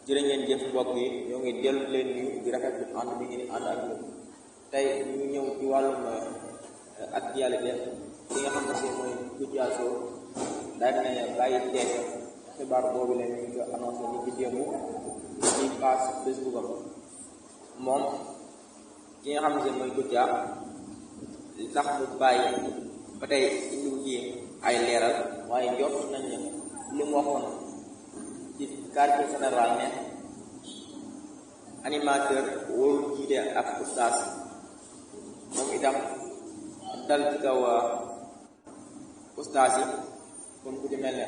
jërë ngeen jëf mbokk yi ñoo ngi dellu leen nuyu di rafetlu ànd bi ngeen ànd ak ñun tey ñu ñëw ci wàllum actualité li nga xam ne si mooy Kouthia Show daal dina bàyyi teg xibaar boobu leen ñu ko annoncé ni ci démb ci page Facebook am moom ki nga xam ne si mooy Kouthia li tax mu bàyyi ba tey indiw ci ay leeral waaye jot nañ ne li mu waxoon ci quartier général ne animateur warul jiite ak oustaz moom itam dal ci kaw oustaz yi comme ku ci mel ne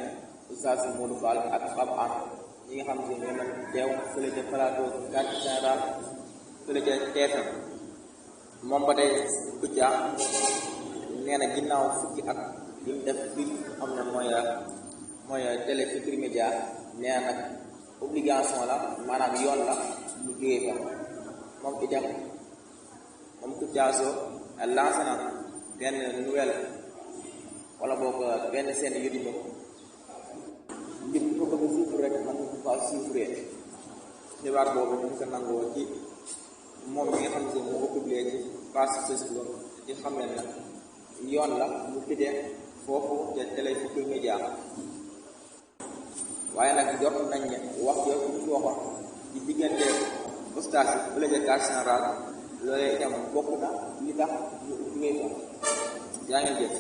oustaz Modou Fall ak Pape An ñi nga xam ne ñoo mën teew fële ca plateau quartier général fële ca TFM moom ba tey Kouthia nee na ginnaaw fukki at yi mu def bi xam ne mooy Télé Futurs Médias nee na nag obligation la maanaam yoon la mu jógee fa moom itam moom Kouthia Show lancé na benn nouvelle wala boog benn seen YouTube ngir ko bëgg a suivre rek man ko fa suivre xibaar boobu ñu ko nangoo ci moom mi nga xam ne moo ko publié ci page Facebook di xam ne nag yoon la mu tëddee foofu te Télé Futurs Médias waaye nag jot nañ ne wax jooju ñu waxoon ci diggante oustaz yi fële ca quartier général loolee itam bokk na li tax ñu jógee fa jaa ngeen jëf